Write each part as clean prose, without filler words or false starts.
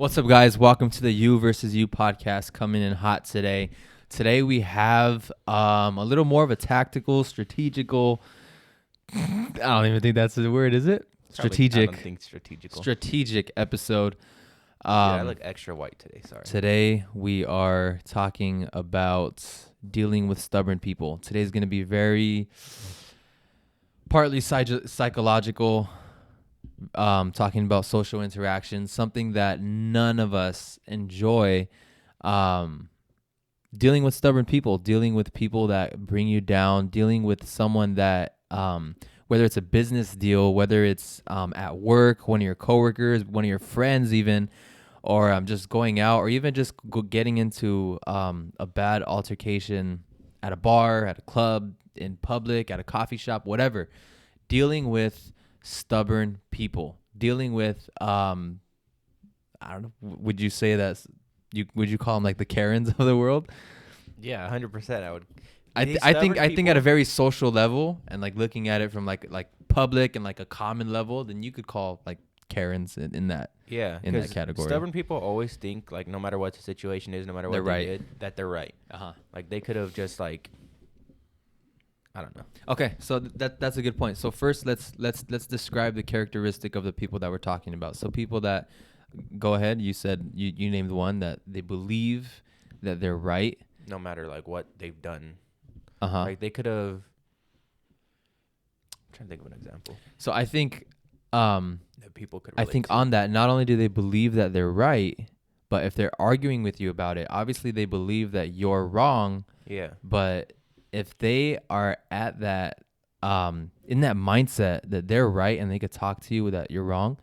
What's up, guys? Welcome to the You versus You podcast, coming in hot today. Today we have a little more of a tactical, strategical. I don't even think that's the word, is it? I don't think strategical. Strategic episode. Dude, I look extra white today. Sorry. Today we are talking about dealing with stubborn people. Today's going to be very partly psychological. Talking about social interactions, something that none of us enjoy. Dealing with stubborn people, dealing with people that bring you down, dealing with someone that, whether it's a business deal, whether it's at work, one of your coworkers, one of your friends even, or just going out, or even just getting into a bad altercation at a bar, at a club, in public, at a coffee shop, whatever. Dealing with stubborn people, dealing with I don't know, would you say that would you call them like the Karens of the world? Yeah, 100%. I would. I think at a very social level, and like looking at it from like public and like a common level, then you could call like Karens in that category. Stubborn people always think like no matter what the situation is, no matter what They're they right. did, that they're right. Like they could have just like, I don't know. Okay, so that's a good point. So first, let's describe the characteristic of the people that we're talking about. So people that, go ahead. You said you named one that they believe that they're right, No matter like what they've done. Uh-huh. Like they could have. I'm trying to think of an example So I think that people could. I Relate think to. on that, not only do they believe that they're right, but if they're arguing with you about it, obviously they believe that you're wrong. Yeah. But if they are at that in that mindset that they're right and they could talk to you that you're wrong,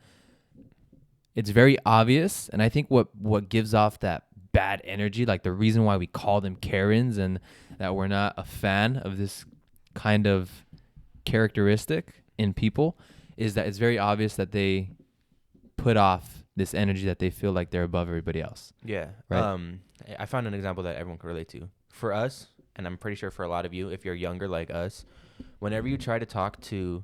it's very obvious. And I think what gives off that bad energy, like the reason why we call them Karens and that we're not a fan of this kind of characteristic in people, is that it's very obvious that they put off this energy that they feel like they're above everybody else. Yeah. Right. I found an example that everyone can relate to. For us, and I'm pretty sure for a lot of you, if you're younger like us, whenever you try to talk to,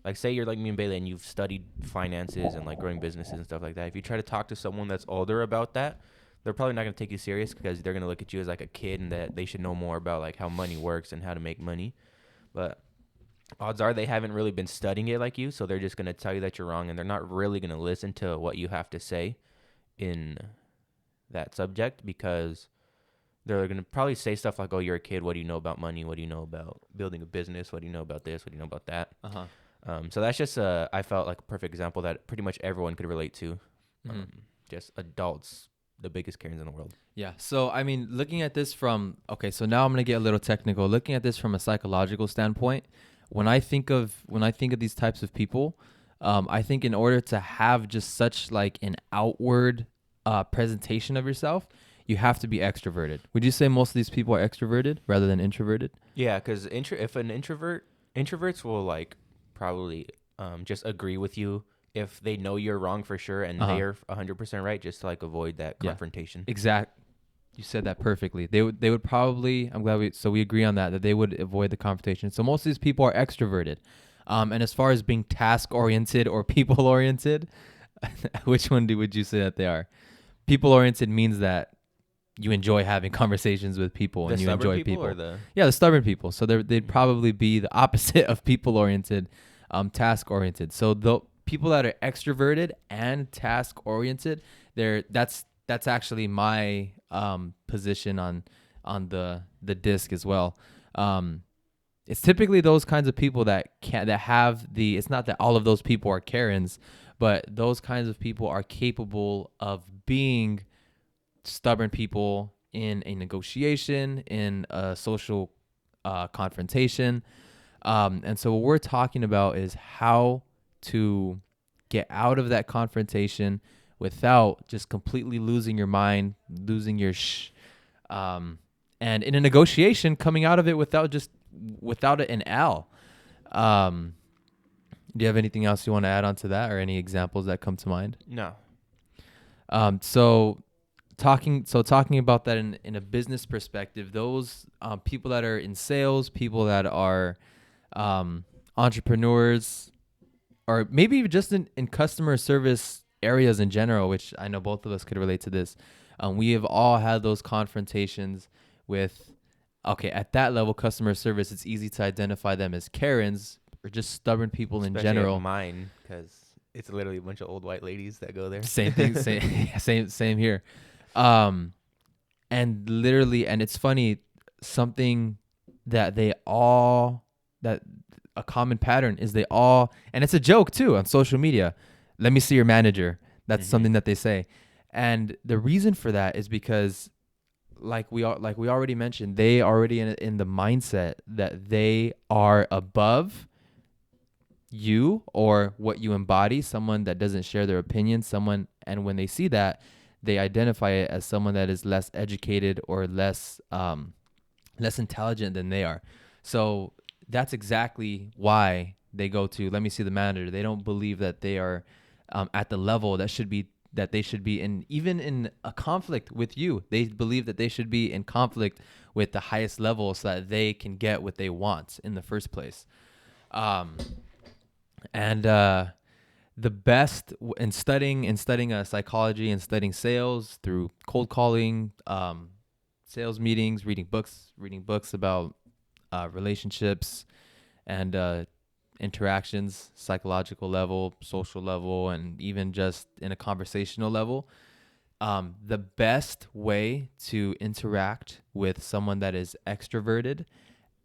like say you're like me and Bailey and you've studied finances and like growing businesses and stuff like that, if you try to talk to someone that's older about that, they're probably not going to take you serious because they're going to look at you as like a kid and that they should know more about like how money works and how to make money. But odds are they haven't really been studying it like you, so they're just going to tell you that you're wrong and they're not really going to listen to what you have to say in that subject because they're going to probably say stuff like, oh, you're a kid. What do you know about money? What do you know about building a business? What do you know about this? What do you know about that? So that's just I felt like a perfect example that pretty much everyone could relate to. Just adults, the biggest Karens in the world. Yeah. So, I mean, looking at this from, okay, so now I'm going to get a little technical. Looking at this from a psychological standpoint, when I think of these types of people, I think in order to have just such like an outward presentation of yourself, you have to be extroverted. Would you say most of these people are extroverted rather than introverted? Yeah, because if an introverts will like probably just agree with you if they know you're wrong for sure and they are 100% right, just to like avoid that confrontation. Exact. You said that perfectly. They would probably. I'm glad we agree on that they would avoid the confrontation. So most of these people are extroverted. And as far as being task oriented or people oriented, which one would you say that they are? People oriented means that you enjoy having conversations with people and you enjoy people. The stubborn people. So they'd probably be the opposite of people oriented, task oriented. So the people that are extroverted and task oriented, that's actually my position on the disc as well. It's typically those kinds of people that have the. It's not that all of those people are Karens, but those kinds of people are capable of being stubborn people in a negotiation, in a social confrontation. And so what we're talking about is how to get out of that confrontation without just completely losing your mind, losing your and in a negotiation, coming out of it without an L. Do you have anything else you want to add on to that, or any examples that come to mind? No. So talking about that in a business perspective, those people that are in sales, people that are entrepreneurs, or maybe just in customer service areas in general, which I know both of us could relate to this. We have all had those confrontations with, okay, at that level, customer service, it's easy to identify them as Karens or just stubborn people in Especially at general. mine, because it's literally a bunch of old white ladies that go there. Same thing, same here. Um, and literally, and it's funny, something that they all, that a common pattern is they all, and it's a joke too on social media. Let me see your manager. That's Mm-hmm. something that they say. And the reason for that is because like we already mentioned, they already in the mindset that they are above you or what you embody, someone that doesn't share their opinion, someone, and when they see that, they identify it as someone that is less educated or less intelligent than they are. So that's exactly why they go to let me see the manager. They don't believe that they are at the level that they should be in, even in a conflict with you. They believe that they should be in conflict with the highest level so that they can get what they want in the first place. Um, and the best in studying psychology and studying sales through cold calling, sales meetings, reading books about relationships and interactions, psychological level, social level, and even just in a conversational level. The best way to interact with someone that is extroverted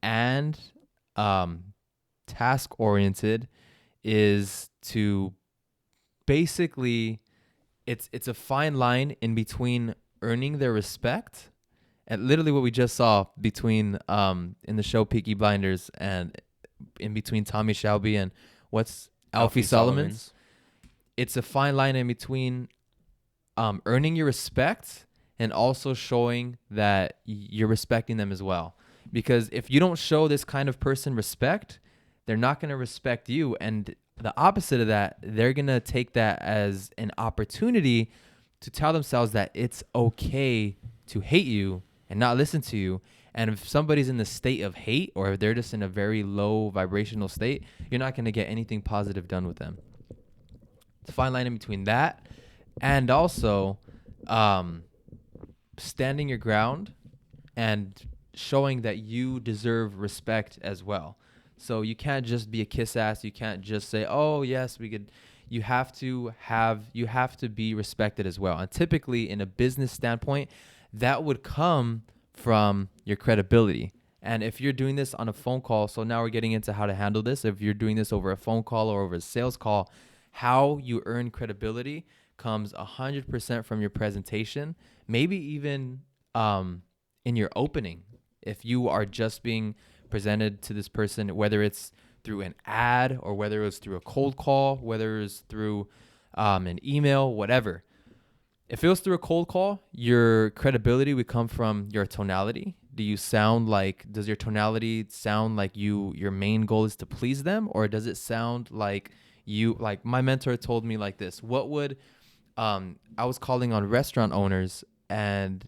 and um, task oriented is to basically, it's a fine line in between earning their respect and literally what we just saw between in the show Peaky Blinders and in between Tommy Shelby and what's Alfie Alfie Solomon's. Solomon's. It's a fine line in between earning your respect and also showing that you're respecting them as well. Because if you don't show this kind of person respect, they're not going to respect you. And the opposite of that, they're going to take that as an opportunity to tell themselves that it's okay to hate you and not listen to you. And if somebody's in the state of hate or if they're just in a very low vibrational state, you're not going to get anything positive done with them. It's a fine line in between that and also um, standing your ground and showing that you deserve respect as well. So you can't just be a kiss ass. You can't just say, "Oh yes, we could." You have to be respected as well. And typically, in a business standpoint, that would come from your credibility. And if you're doing this on a phone call, so now we're getting into how to handle this. If you're doing this over a phone call or over a sales call, how you earn credibility comes 100% from your presentation, maybe even in your opening. If you are just being presented to this person, whether it's through an ad or whether it's through a cold call, whether it's through an email, whatever. If it was through a cold call, your credibility would come from your tonality. Does your tonality sound like your main goal is to please them? Or does it sound like like my mentor told me like this? I was calling on restaurant owners and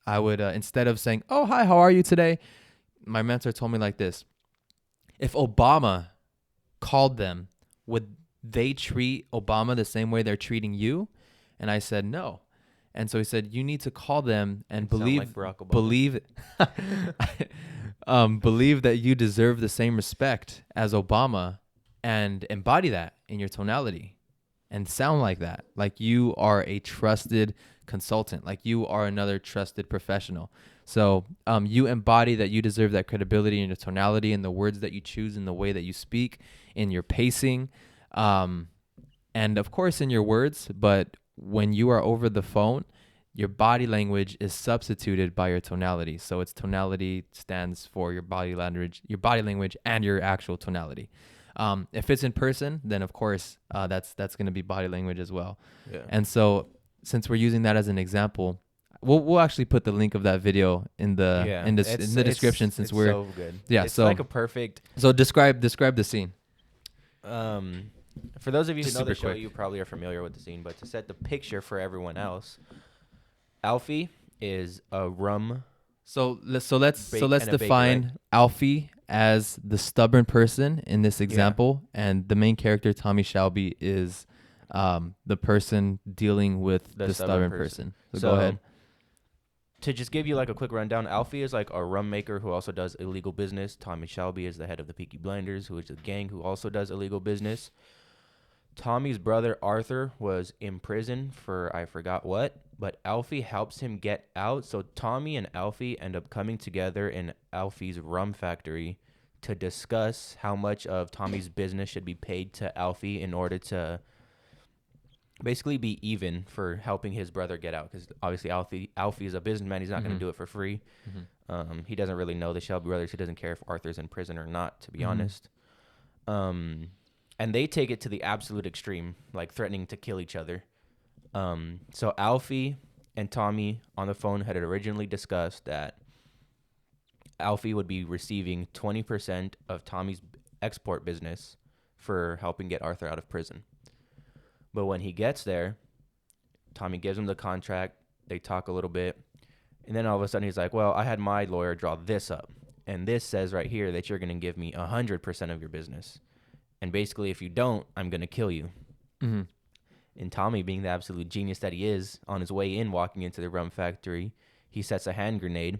I would, instead of saying, "Oh, hi, how are you today?" My mentor told me like this: if Obama called them, would they treat Obama the same way they're treating you? And I said, no. And so he said, you need to call them and Sound like Barack Obama. believe that you deserve the same respect as Obama and embody that in your tonality and sound like that. Like you are a trusted consultant, like you are another trusted professional. So you embody that you deserve that credibility in your tonality, in the words that you choose, in the way that you speak, in your pacing, and of course in your words. But when you are over the phone, your body language is substituted by your tonality. So its tonality stands for your body language, and your actual tonality. If it's in person, then of course that's going to be body language as well. Yeah. And so since we're using that as an example, we'll actually put the link of that video in the Yeah. in the description since it's we're so good. yeah. It's So like a perfect. so describe the scene. For those of you who Just know the super show, quick. you probably are familiar with the scene, but to set the picture for everyone else, Alfie is a rum Let's and a bacon, define right? Alfie as the stubborn person in this example, and the main character Tommy Shelby is the person dealing with The the stubborn stubborn person. person. So So go ahead. to just give you like a quick rundown, Alfie is like a rum maker who also does illegal business. Tommy Shelby is the head of the Peaky Blinders, who is a gang who also does illegal business. Tommy's brother Arthur was in prison for I forgot what, but Alfie helps him get out. So Tommy and Alfie end up coming together in Alfie's rum factory to discuss how much of Tommy's business should be paid to Alfie in order to basically be even for helping his brother get out. Because obviously Alfie is a businessman. He's not going to do it for free. He doesn't really know the Shelby brothers. He doesn't care if Arthur's in prison or not, to be honest. And they take it to the absolute extreme, like threatening to kill each other. So Alfie and Tommy on the phone had originally discussed that Alfie would be receiving 20% of Tommy's export business for helping get Arthur out of prison. But when he gets there, Tommy gives him the contract. They talk a little bit. And then all of a sudden he's like, well, I had my lawyer draw this up. And this says right here that you're going to give me 100% of your business. And basically, if you don't, I'm going to kill you. Mm-hmm. And Tommy, being the absolute genius that he is, on his way in, walking into the rum factory, he sets a hand grenade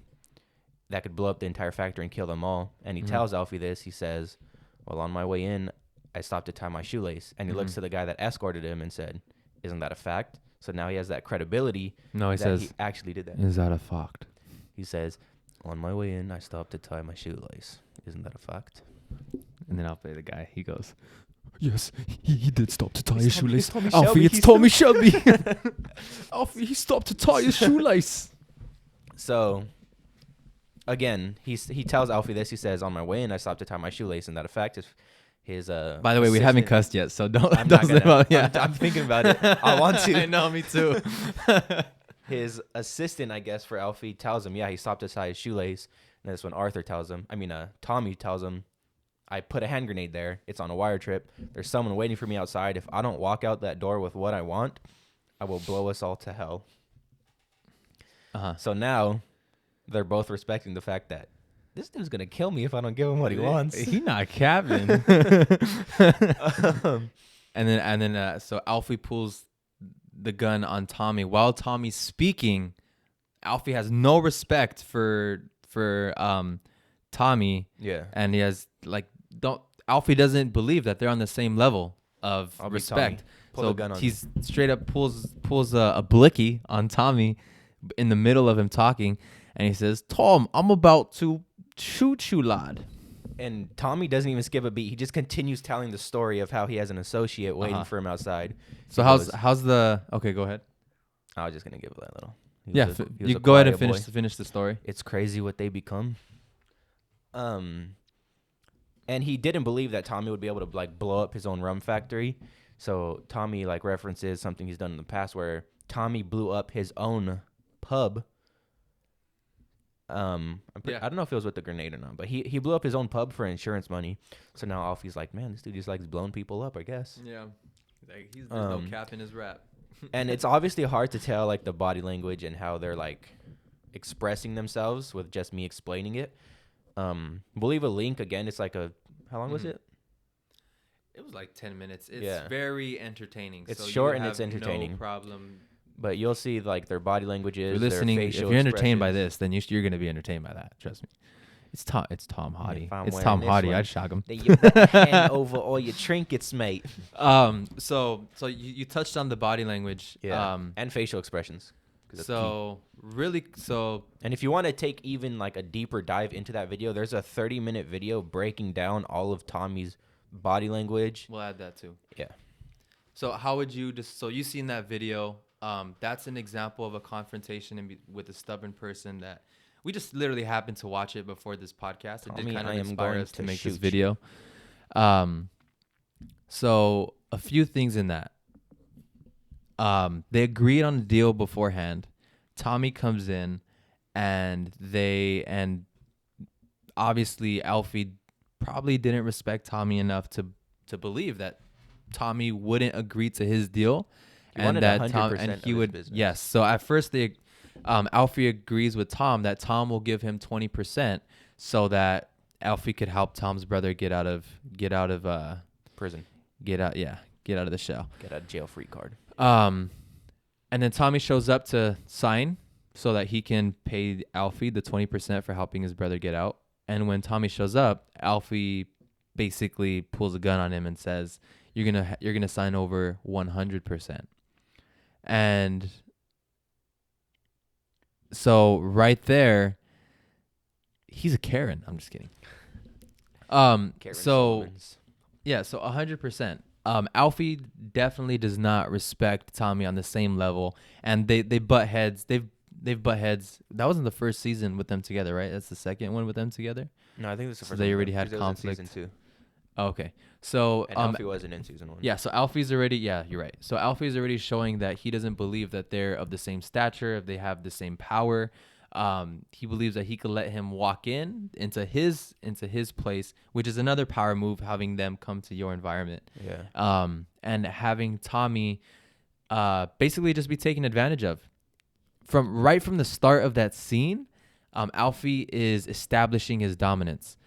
that could blow up the entire factory and kill them all. And he tells Alfie this. He says, well, on my way in, I stopped to tie my shoelace. And he looks to the guy that escorted him and said, isn't that a fact? So now he has that credibility. No, he says, he actually did that. is that a fact? He says, on my way in, I stopped to tie my shoelace. Isn't that a fact? And then I'll play the guy. He goes, yes, he did stop to tie It's his Tommy- shoelace. it's Tommy Alfie, Shelby. it's Tommy Shelby. Alfie, he stopped to tie his shoelace. So, again, he tells Alfie this. He says, on my way in, I stopped to tie my shoelace. And that effect is his By the way, we haven't assistant- cussed yet, so don't. I'm don't not say gonna. about- yeah. I'm thinking about it. I want to. I know, me too. His assistant, I guess, for Alfie tells him, yeah, he stopped to tie his shoelace. And that's when Arthur tells him, Tommy tells him, I put a hand grenade there. It's on a wire trip. There's someone waiting for me outside. If I don't walk out that door with what I want, I will blow us all to hell. So now they're both respecting the fact that this dude's going to kill me if I don't give him what he wants. He not capping. And then so Alfie pulls the gun on Tommy while Tommy's speaking. Alfie has no respect for Tommy. Yeah. And he has Alfie doesn't believe that they're on the same level of I'll be respect. Tommy. Pull So the gun on he's straight up pulls a blicky on Tommy in the middle of him talking, and he says, "Tom, I'm about to shoot you, lad." And Tommy doesn't even skip a beat. He just continues telling the story of how he has an associate waiting for him outside. So He goes, how's the okay? Go ahead. I was just gonna give it that little. He Yeah, was a- he was you a go ahead and quiet boy. finish the story. It's crazy what they become. And he didn't believe that Tommy would be able to like blow up his own rum factory. So Tommy like references something he's done in the past where Tommy blew up his own pub. I don't know if it was with the grenade or not, but he blew up his own pub for insurance money. So now Alfie's like, man, this dude just likes blowing people up, I guess. Yeah, there's no cap in his rap. And it's obviously hard to tell like the body language and how they're like expressing themselves with just me explaining it. We'll leave a link again. It's like how long was it? It was like 10 minutes. It's Yeah. very entertaining. It's so you short would and it's have entertaining. No problem. But you'll see like their body languages, You're listening. their If facial you're entertained by expressions. this, then you're gonna be entertained by that. Trust me. It's Tom Hardy. If I'm It's wearing Tom this Hardy. one, I'd shock him. Then you better hand over all your trinkets, mate. So you touched on the body language. Yeah. And facial expressions. 'Cause that's key. And if you want to take even like a deeper dive into that video, there's a 30-minute video breaking down all of Tommy's body language. We'll add that too. Yeah. So how would you so you seen that video? That's an example of a confrontation with a stubborn person that we just literally happened to watch it before this podcast. It did Tommy, kind I of am inspire going us to to make this shoot video. So a few things in that. They agreed on a deal beforehand. Tommy comes in, and obviously Alfie probably didn't respect Tommy enough to believe that Tommy wouldn't agree to his deal, He wanted that 100% he of his would. business. Yes. So at first Alfie agrees with Tom that Tom will give him 20% so that Alfie could help Tom's brother get out of Prison. get get out of the shell. Get a jail free card. And then Tommy shows up to sign so that he can pay Alfie the 20% for helping his brother get out. And when Tommy shows up, Alfie basically pulls a gun on him and says, "You're gonna sign over 100%." And so right there, he's a Karen. I'm just kidding. Karen So Solomons. yeah, so 100%. Alfie definitely does not respect Tommy on the same level, and they butt heads. They've butt heads. That wasn't the first season with them together, right? That's the second one with them together. No, I think this is the So first they one, already 'cause had it was in conflict. season 2. Oh, okay, so And Alfie wasn't in season 1. yeah, so Alfie's already, yeah, you're right. So Alfie's already showing that he doesn't believe that they're of the same stature, if they have the same power. He believes that he could let him walk into his place, which is another power move, having them come to your environment. Yeah. And having Tommy basically just be taken advantage of. From the start of that scene, Alfie is establishing his dominance.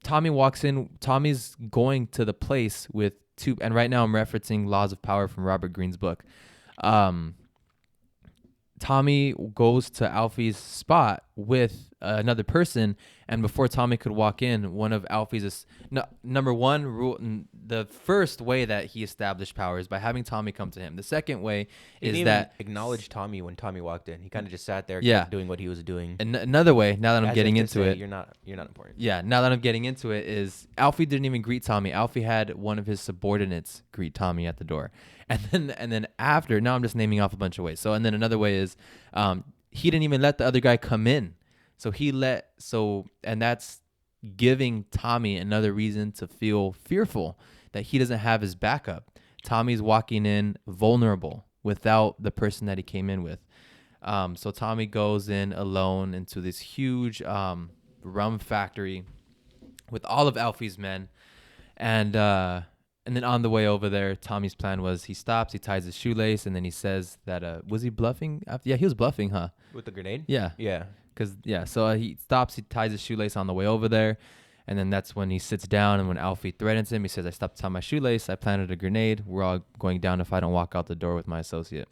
Tommy walks in. Tommy's going to the place with two, and right now I'm referencing Laws of Power from Robert Greene's book. Tommy goes to Alfie's spot with another person, and before Tommy could walk in, one of Alfie's number one rule. The first way that he established power is by having Tommy come to him. The second way He is didn't that even acknowledge Tommy when Tommy walked in. He kind of just sat there, Yeah. kept doing what he was doing. Another way. Now that I'm As getting if to into say, it, You're not important. yeah. Now that I'm getting into it, is Alfie didn't even greet Tommy. Alfie had one of his subordinates greet Tommy at the door, and then after. Now I'm just naming off a bunch of ways. So and then another way is, he didn't even let the other guy come in. And that's giving Tommy another reason to feel fearful that he doesn't have his backup. Tommy's walking in vulnerable without the person that he came in with. So Tommy goes in alone into this huge rum factory with all of Alfie's men, and then on the way over there, Tommy's plan was he stops, he ties his shoelace, and then he says that was he bluffing? Yeah, he was bluffing, huh? With the grenade? Yeah, Yeah. So he stops, he ties his shoelace on the way over there, and then that's when he sits down, and when Alfie threatens him, he says, "I stopped to tie my shoelace, I planted a grenade, we're all going down if I don't walk out the door with my associate."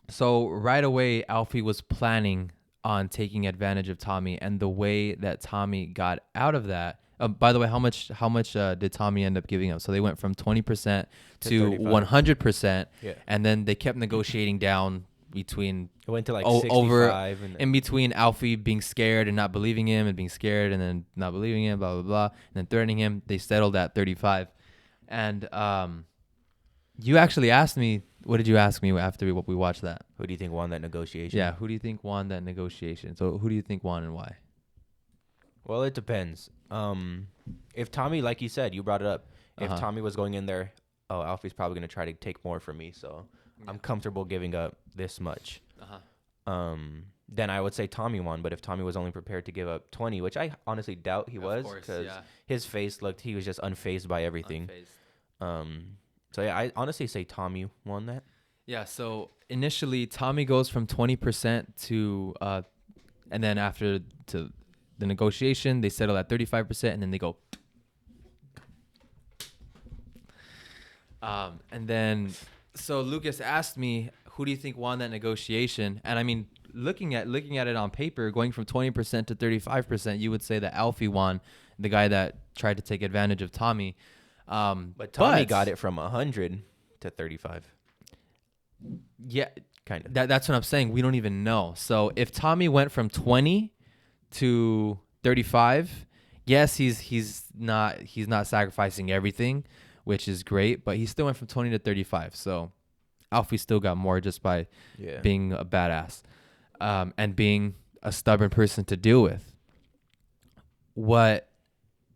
So right away, Alfie was planning on taking advantage of Tommy, and the way that Tommy got out of that. By the way, how much did Tommy end up giving up? So they went from 20% to 100%, Yeah. and then they kept negotiating down between It went to like over 65. And in between Alfie being scared and not believing him, and being scared and then not believing him, blah blah blah, and then threatening him. They settled at 35, and you actually asked me. What did you ask me after we watched that? Who do you think won that negotiation? Yeah, who do you think won that negotiation? So who do you think won and why? Well, it depends. If Tommy, like you said, you brought it up. If Uh-huh. Tommy was going in there, oh, Alfie's probably going to try to take more from me, so I'm comfortable giving up this much. Then I would say Tommy won. But if Tommy was only prepared to give up 20, which I honestly doubt he was, because his face he was just unfazed by everything. So yeah, I honestly say Tommy won that. Yeah, so initially Tommy goes from 20% to and then after to the negotiation, they settle at 35%, and then they go and then so Lucas asked me, who do you think won that negotiation? And I mean, looking at it on paper, going from 20% to 35%, you would say that Alfie won, the guy that tried to take advantage of Tommy. But Tommy got it from 100 to 35. Yeah, Kind of. that's what I'm saying. We don't even know. So if Tommy went from 20 to 35, yes, he's not sacrificing everything, which is great, but he still went from 20 to 35. So Alfie still got more just by being a badass and being a stubborn person to deal with. What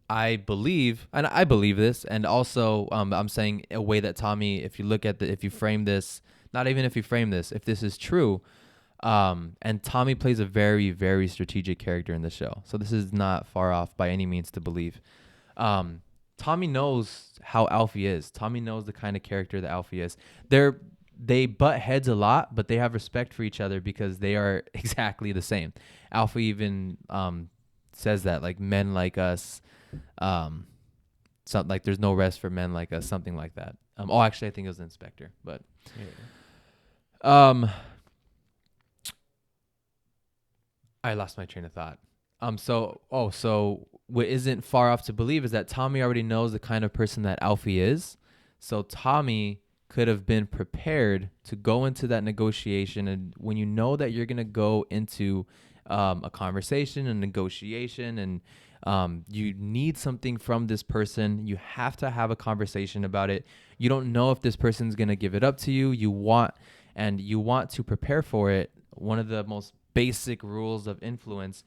I believe, and I believe this, and also I'm saying a way that Tommy, if you frame this, not even if you frame this, if this is true, and Tommy plays a very, very strategic character in the show. So this is not far off by any means to believe. Tommy knows how Alfie is. Tommy knows the kind of character that Alfie is. They butt heads a lot, but they have respect for each other because they are exactly the same. Alfie even says that, like, men like us, something like there's no rest for men, like something like that. Oh, actually, I think it was the inspector, but um, I lost my train of thought. So what isn't far off to believe is that Tommy already knows the kind of person that Alfie is. So Tommy could have been prepared to go into that negotiation. And when you know that you're going to go into a conversation, a negotiation, and you need something from this person, you have to have a conversation about it. You don't know if this person's going to give it up to you. You want to prepare for it. One of the most basic rules of influence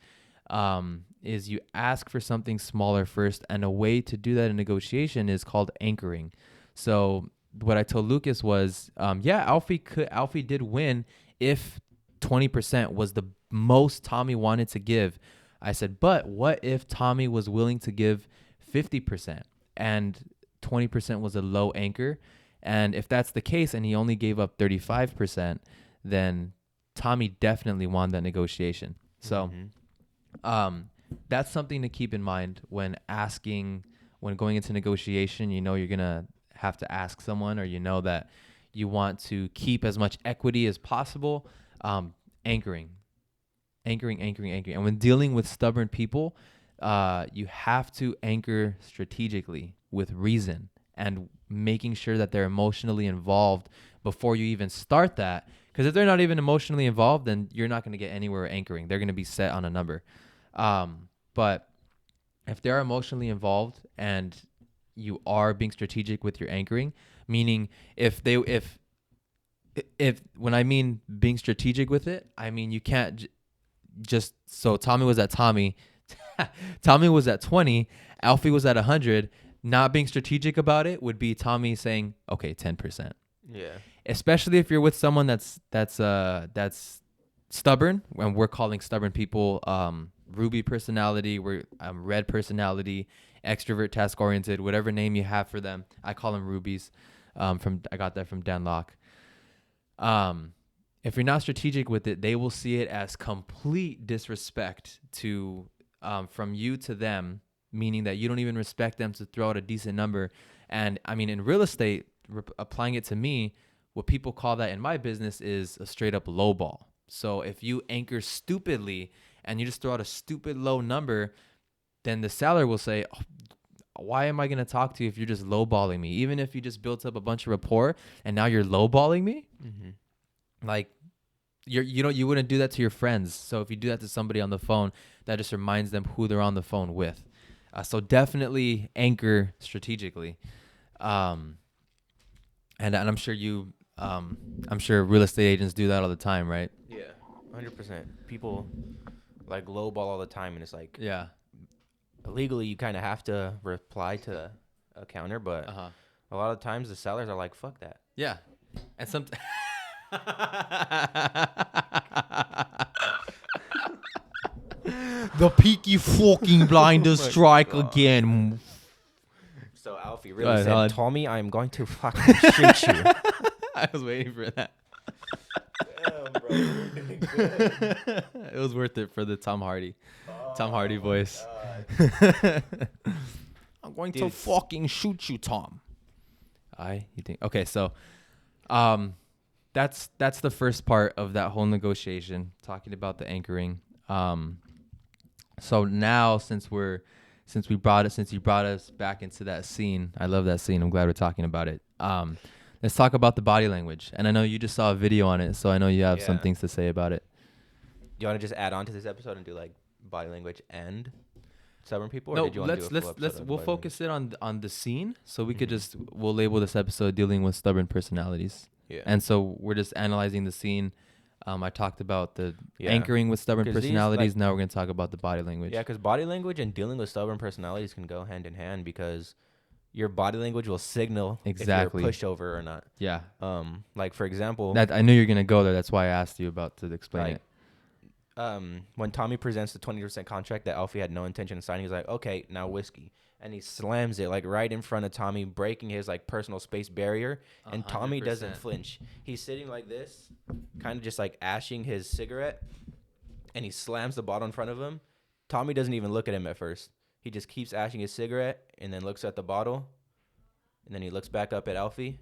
is you ask for something smaller first, and a way to do that in negotiation is called anchoring. So what I told Lucas was, Alfie did win if 20% was the most Tommy wanted to give. I said, but what if Tommy was willing to give 50% and 20% was a low anchor? And if that's the case and he only gave up 35%, then Tommy definitely won that negotiation. So that's something to keep in mind when going into negotiation. You know you're going to have to ask someone, or you know that you want to keep as much equity as possible. Anchoring. And when dealing with stubborn people, you have to anchor strategically with reason and making sure that they're emotionally involved before you even start that. Because if they're not even emotionally involved, then you're not going to get anywhere anchoring. They're going to be set on a number. But if they're emotionally involved and you are being strategic with your anchoring, meaning if when I mean being strategic with it, I mean you can't just so Tommy was at Tommy was at 20, Alfie was at 100. Not being strategic about it would be Tommy saying, okay, 10%. Yeah. Especially if you're with someone that's stubborn, and we're calling stubborn people Ruby personality, we're red personality, extrovert, task oriented, whatever name you have for them. I call them rubies. I got that from Dan Locke. If you're not strategic with it, they will see it as complete disrespect to from you to them, meaning that you don't even respect them to throw out a decent number. And I mean, in real estate, applying it to me, what people call that in my business is a straight up low ball. So if you anchor stupidly and you just throw out a stupid low number, then the seller will say, oh, why am I going to talk to you if you're just lowballing me? Even if you just built up a bunch of rapport and now you're lowballing me, like you wouldn't do that to your friends. So if you do that to somebody on the phone, that just reminds them who they're on the phone with. So definitely anchor strategically. And I'm sure I'm sure real estate agents do that all the time, right? Yeah, 100%. People like lowball all the time, and it's like, Yeah. legally you kind of have to reply to a counter, but a lot of times the sellers are like, fuck that. Yeah. And some the Peaky fucking blinders strike again. So Alfie really said, Tommy, I'm going to fucking shoot you. I was waiting for that. Damn, bro. You're doing good. It was worth it for the Tom Hardy voice. I'm going to fucking shoot you, Tom. You think? Okay, so that's the first part of that whole negotiation, talking about the anchoring. So now since you brought us back into that scene, I love that scene. I'm glad we're talking about it. Let's talk about the body language. And I know you just saw a video on it, so I know you have some things to say about it. Do you want to just add on to this episode and do like body language and stubborn people? Or No, did you want to do a full episode we'll focus it on the scene, so we could we'll label this episode dealing with stubborn personalities. Yeah. And so we're just analyzing the scene. I talked about the anchoring with stubborn personalities. Now we're going to talk about the body language. Yeah, because body language and dealing with stubborn personalities can go hand in hand, because your body language will signal if you're a pushover or not. Yeah. Like for example, that I knew you're going to go there. That's why I asked you about to explain it. When Tommy presents the 20% contract that Alfie had no intention of signing, he's like, okay, now whiskey. And he slams it like right in front of Tommy, breaking his like personal space barrier. And 100%. Tommy doesn't flinch. He's sitting like this, kind of just like ashing his cigarette. And he slams the bottle in front of him. Tommy doesn't even look at him at first. he just keeps ashing his cigarette and then looks at the bottle, and then he looks back up at Alfie,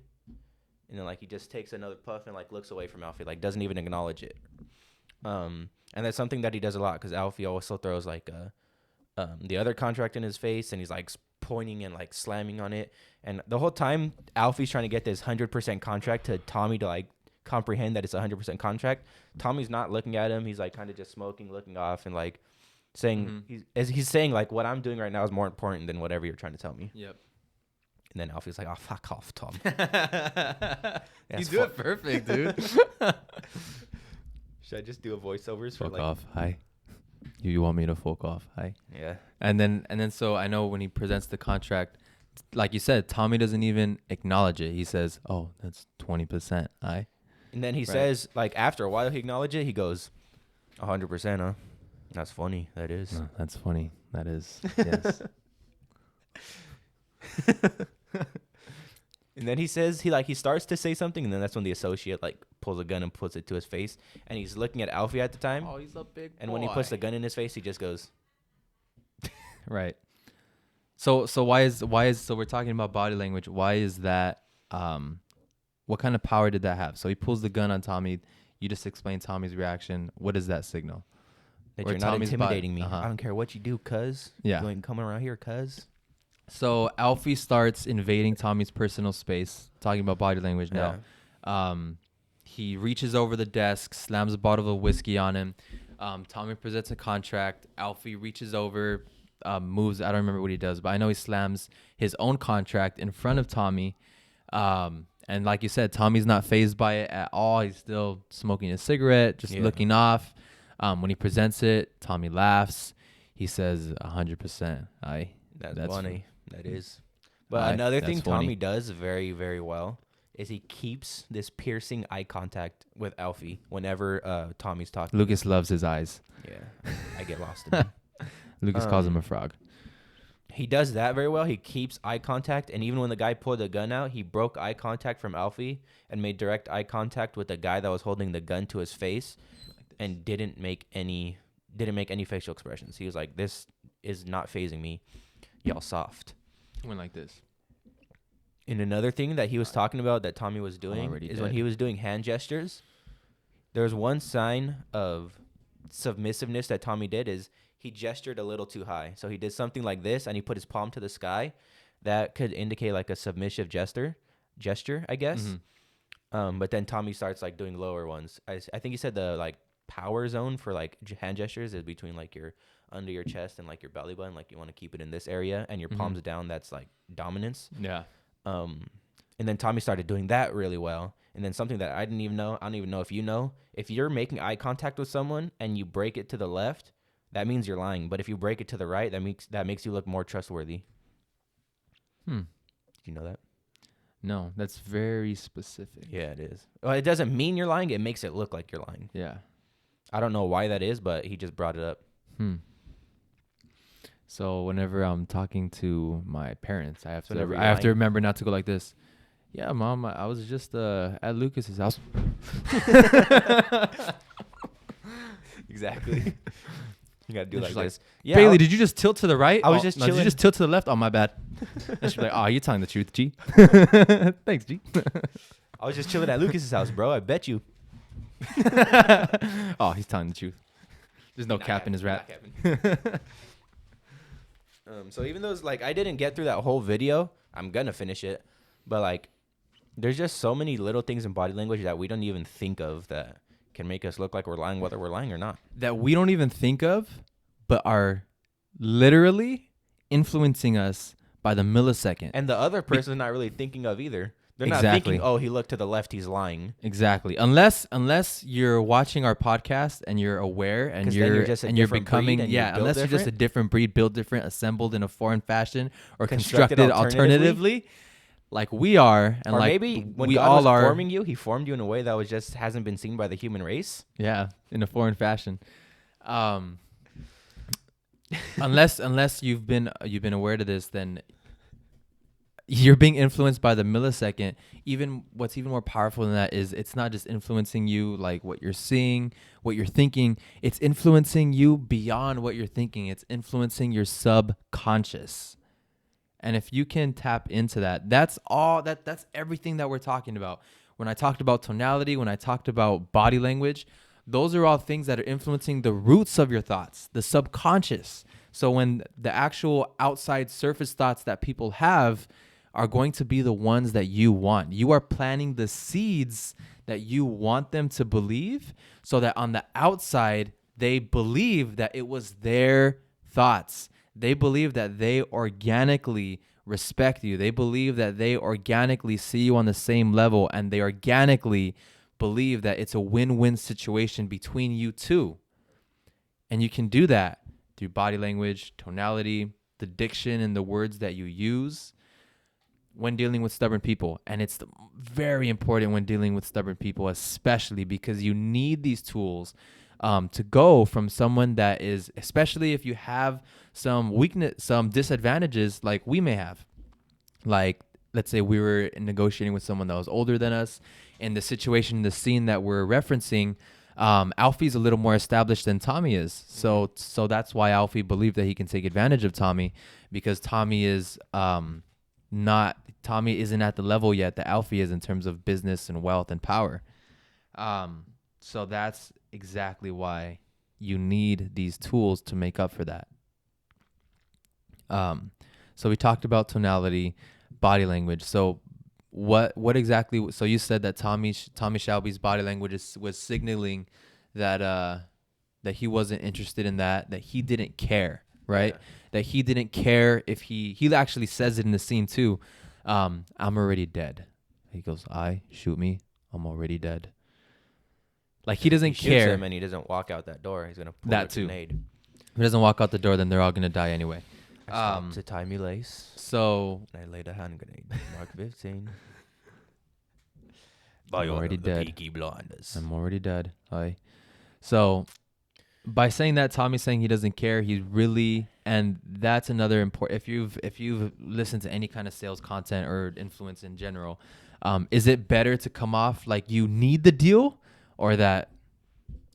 and then like he just takes another puff and like looks away from Alfie, like doesn't even acknowledge it. And that's something that he does a lot because Alfie also throws like the other contract in his face, and he's like pointing and like slamming on it. And the whole time, Alfie's trying to get this 100% contract to Tommy to like comprehend that it's a 100% contract. Tommy's not looking at him. He's like kind of just smoking, looking off, and like saying he's saying like what I'm doing right now is more important than whatever you're trying to tell me. Yep. And then Alfie's like, "Oh, fuck off, Tom." You do it perfect, dude. Should I just do a voiceovers for Fuck like? off. Hi. You want me to fuck off? Hi. Yeah. And then so I know when he presents the contract, like you said, Tommy doesn't even acknowledge it. He says, "Oh, that's 20%." Hi. And then he says, like after a while, he acknowledges it. He goes, "100%, huh? That's funny. That is." No, that's funny. That is. Yes. And then he says he starts to say something, and then that's when the associate like pulls a gun and puts it to his face, and he's looking at Alfie at the time. Oh, he's a big boy. And when he puts the gun in his face, he just goes, Right. So why is so we're talking about body language. Why is that? What kind of power did that have? So he pulls the gun on Tommy. You just explained Tommy's reaction. What does that signal? "That Or you're not Tommy's intimidating me. Uh-huh. I don't care what you do, cuz. Yeah. You ain't coming around here, cuz." So Alfie starts invading Tommy's personal space. Talking about body language now. He reaches over the desk, slams a bottle of whiskey on him. Tommy presents a contract. Alfie reaches over, moves. I don't remember what he does, but I know he slams his own contract in front of Tommy. And like you said, Tommy's not fazed by it at all. He's still smoking a cigarette, just looking off. When he presents it, Tommy laughs. He says 100%. That's funny. That is. But another thing Tommy does very, very well is he keeps this piercing eye contact with Alfie whenever Tommy's talking. Lucas loves his eyes. Yeah, I get lost in them. Lucas calls him a frog. He does that very well. He keeps eye contact, and even when the guy pulled the gun out, he broke eye contact from Alfie and made direct eye contact with the guy that was holding the gun to his face, and didn't make any facial expressions. He was like, "This is not phasing me. Y'all soft." Went like this. And another thing that he was talking about that Tommy was doing Already is when dead. he was doing hand gestures, there was one sign of submissiveness that Tommy did is he gestured a little too high. So he did something like this, and he put his palm to the sky. That could indicate like a submissive gesture, I guess. But then Tommy starts like doing lower ones. I think he said the like power zone for like hand gestures is between like your under your chest and like your belly button. Like you want to keep it in this area, and your palms down. That's like dominance. Yeah. And then Tommy started doing that really well. And then something that I don't even know if you know, if you're making eye contact with someone and you break it to the left, that means you're lying. But if you break it to the right, that makes you look more trustworthy. Did you know that? No, that's very specific. Yeah, it is. Well, it doesn't mean you're lying. It makes it look like you're lying. Yeah. I don't know why that is, but he just brought it up. So whenever I'm talking to my parents, I have So whenever to you're I have to lying. remember not to go like this. Yeah, Mom, I was just at Lucas's house. Exactly. You gotta do And like she's like, this. Yeah, Bailey, did you just tilt to the right? I was Oh, just no, did you chilling. just tilt to the left? Oh, my bad. And she'd be like, "Oh, you're telling the truth, G." Thanks, G. I was just chilling at Lucas's house, bro. I bet you. Oh, he's telling the truth. There's no cap in his rap. So even though it's like I didn't get through that whole video, I'm gonna finish it. But like, there's just so many little things in body language that we don't even think of that can make us look like we're lying, whether we're lying or not. That we don't even think of, but are literally influencing us by the millisecond. And the other person's not really thinking of either. They're not Exactly. thinking, "Oh, he looked to the left, he's lying." Exactly. Unless you're watching our podcast and you're aware and 'Cause then you're you're just a and you're different becoming breed and you're built unless you're just a different. different breed, built different, assembled in a foreign fashion, or Constructed constructed alternatively, like we are, and Or like maybe when we God all was are, forming you, he formed you in a way that was just hasn't been seen by the human race. yeah, in a foreign fashion. Unless you've been aware to this, then you're being influenced by the millisecond. Even what's even more powerful than that is it's not just influencing you like what you're seeing, what you're thinking. It's influencing you beyond what you're thinking. It's influencing your subconscious. And if you can tap into that, that's everything that we're talking about. When I talked about tonality, when I talked about body language, those are all things that are influencing the roots of your thoughts, the subconscious. So when the actual outside surface thoughts that people have are going to be the ones that you want. You are planting the seeds that you want them to believe so that on the outside, they believe that it was their thoughts. They believe that they organically respect you. They believe that they organically see you on the same level, and they organically believe that it's a win-win situation between you two. And you can do that through body language, tonality, the diction and the words that you use when dealing with stubborn people. And it's very important when dealing with stubborn people, especially because you need these tools to go from someone that is, especially if you have some weakness, some disadvantages like we may have. Like, let's say we were negotiating with someone that was older than us. In the situation, the scene that we're referencing, Alfie's a little more established than Tommy is. So that's why Alfie believed that he can take advantage of Tommy, because Tommy isn't at the level yet that Alfie is in terms of business and wealth and power. So that's exactly why you need these tools to make up for that. So we talked about tonality, body language. So what exactly? So you said that Tommy Shelby's body language was signaling that that he wasn't interested in that he didn't care, right? Yeah. That he didn't care if he actually says it in the scene too. I'm already dead. He goes, shoot me, I'm already dead. Like he doesn't care. Him and he doesn't walk out that door. He's gonna pull that a too. grenade. If he doesn't walk out the door, then they're all gonna die anyway. I stopped to tie me lace. So and I laid a hand grenade. Mark 15. I'm already dead. Peaky Blinders. I'm already dead. So by saying that, Tommy's saying he doesn't care. He's really, and that's another important. If you've listened to any kind of sales content or influence in general, is it better to come off like you need the deal, or that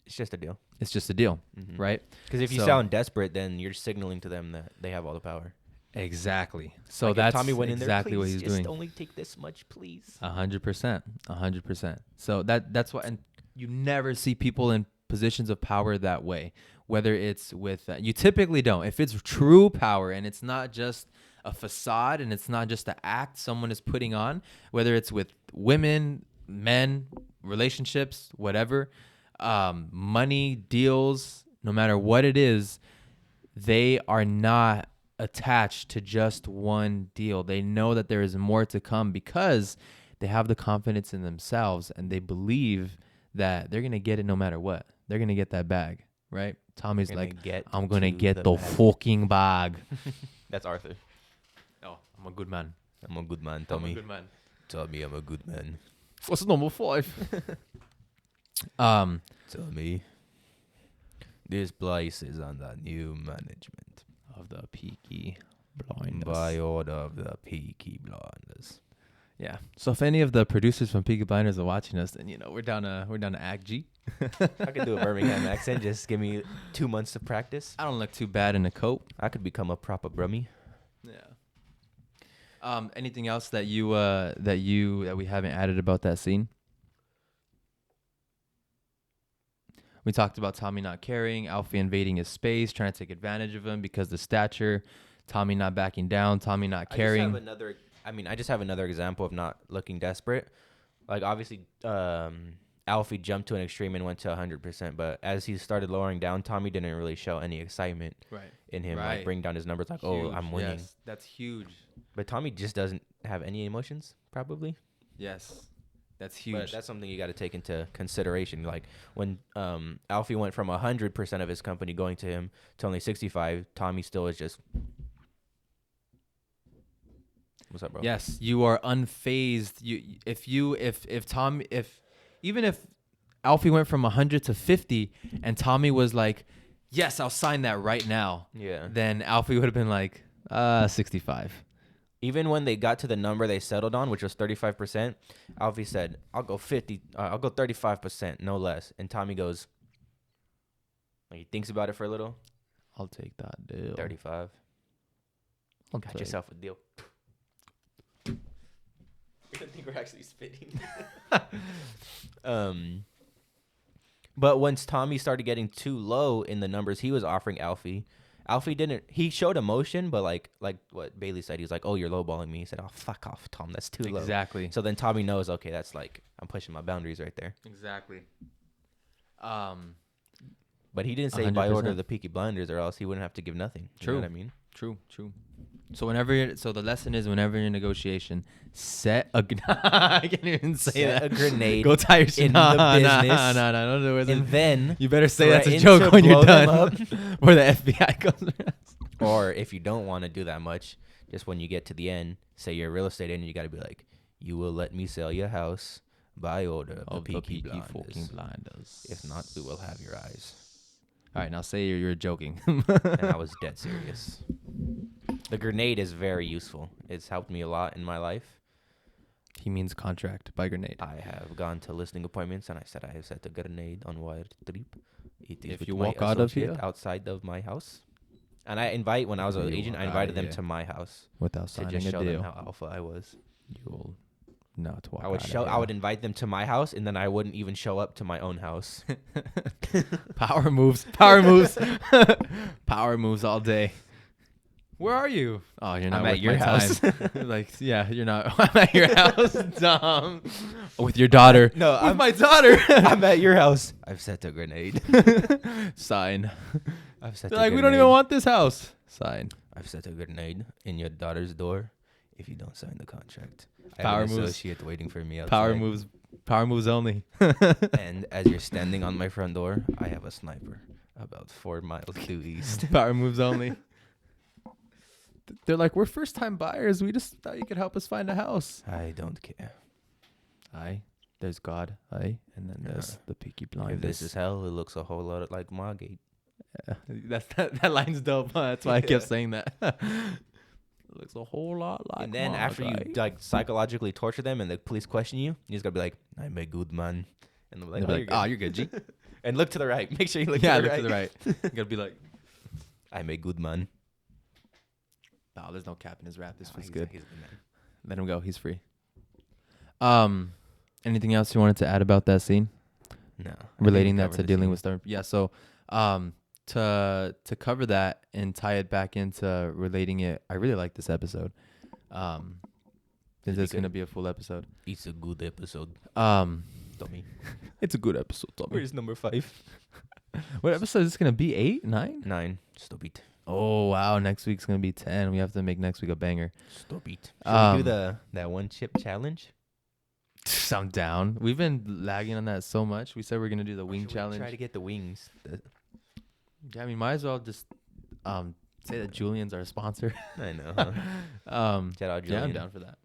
it's just a deal? It's just a deal, right? Because if you sound desperate, then you're signaling to them that they have all the power. Exactly. So like that's Tommy went in exactly there, what he's doing. Just only take this much, please. 100%. 100%. So that's why, and you never see people in positions of power that way. Whether it's with, you typically don't. If it's true power and it's not just a facade and it's not just an act someone is putting on, whether it's with women, men, relationships, whatever, money, deals, no matter what it is, they are not attached to just one deal. They know that there is more to come because they have the confidence in themselves and they believe that they're going to get it no matter what. They're going to get that bag, right? Tommy's like, I'm going to get the fucking bag. That's Arthur. Oh, I'm a good man. I'm a good man, Tommy. I'm a good man. Tommy, I'm a good man. What's number 5? Tommy, this place is under new management of the Peaky Blinders. By order of the Peaky Blinders. Yeah. So if any of the producers from Peaky Blinders are watching us, then we're down to Act G. I could do a Birmingham accent. Just give me 2 months of practice. I don't look too bad in a coat. I could become a proper Brummie. Yeah. Anything else that we haven't added about that scene? We talked about Tommy not caring, Alfie invading his space, trying to take advantage of him because the stature, Tommy not backing down, Tommy not caring. I just have another example of not looking desperate. Like, obviously, Alfie jumped to an extreme and went to 100%, but as he started lowering down, Tommy didn't really show any excitement in him, like bring down his numbers, like, huge. I'm winning. Yes, that's huge. But Tommy just doesn't have any emotions, probably. Yes. That's huge. But that's something you got to take into consideration. Like when Alfie went from 100% of his company going to him to only 65, Tommy still is just. What's up, bro? Yes, you are unfazed. Even if Alfie went from 100 to 50 and Tommy was like, "Yes, I'll sign that right now." Yeah. Then Alfie would have been like, 65. Even when they got to the number they settled on, which was 35%, Alfie said, "I'll go 50. I'll go 35%, no less." And Tommy goes, like, he thinks about it for a little. I'll take that deal. 35. I'll Got take. yourself a deal. I think we're actually spitting. But once Tommy started getting too low in the numbers he was offering Alfie, Alfie didn't. He showed emotion, but like what Bailey said, he was like, "Oh, you're lowballing me." He said, "Oh, fuck off, Tom. That's too low." Exactly. So then Tommy knows, okay, that's like I'm pushing my boundaries right there. Exactly. But he didn't say by order 100%. of the Peaky Blinders, or else he wouldn't have to give nothing. You True. know what I mean? True. So the lesson is whenever you're in negotiation, set a I can't even say Set that. a grenade Go tie your in nah, the nah, business, nah, nah, don't do it. and then You better say that's a threaten joke to when you're blow them done. up. Or the FBI comes around. Or if you don't want to do that much, just when you get to the end, say you're a real estate agent, you got to be like, "You will let me sell your house by order of the Peaky fucking Blinders. blinders. If not, we will have your eyes." All right, now say you're joking. And I was dead serious. The grenade is very useful. It's helped me a lot in my life. He means contract by grenade. I have gone to listing appointments and I said I have set a grenade on wire trip. It is If with you my walk out of associate here- outside of my house. And when I was If an you agent, I walk invited outta them here to my house Without to signing just a show them deal, how alpha I was. you'll not walk. I would outta I would invite them to my house, and then I wouldn't even show up to my own house. here. Power moves. Power moves. Power moves all day. Where are you? Oh, you're not I'm at worth your my house. time. Like, yeah, you're not. I'm at your house, Dom. With your daughter. No, With I'm my daughter. I'm at your house. I've set a grenade. Sign. I've set They're a like, grenade. we don't even want this house. Sign. I've set a grenade in your daughter's door if you don't sign the contract. I Power have an moves. associate waiting for me outside. Power moves. Power moves only. And as you're standing on my front door, I have a sniper about 4 miles due east. Power moves only. They're like, we're first time buyers. We just thought you could help us find a house. I don't care. Aye. There's God. Aye. And then there's the Peaky If Blinders. this is hell, it looks a whole lot like Margate. Yeah. That line's dope. Huh? That's why I kept Yeah. saying that. It looks a whole lot like. And then after you Margate. like psychologically torture them and the police question you, you just gotta be like, "I'm a good man," and they're like, They'll "Oh, be you're you're good, G. good." And look to the right. Make sure you look Yeah, to the look right. to the right. You gotta be like, I'm a good man. oh, there's no cap in his rap. This Oh, was he's good. he's a good man. Let him go. He's free. Anything else you wanted to add about that scene? No. Relating that to dealing with stubborn. Yeah. So, to cover that and tie it back into relating it, I really like this episode. This be is gonna good? be a full episode. It's a good episode, Um, Tommy. it's a good episode. Tommy. Where's number 5? What episode is this gonna be? 8, 9? 9. Stop it. Oh wow! Next week's gonna be 10. We have to make next week a banger. Stop it. Should we do Um, that one chip challenge? I'm down. We've been lagging on that so much. We said we're gonna do the Or wing should we challenge. Try to get the wings. Yeah, I mean, might as well just say that Julian's our sponsor. I know. Huh? Shout out Yeah, Julian. I'm down for that.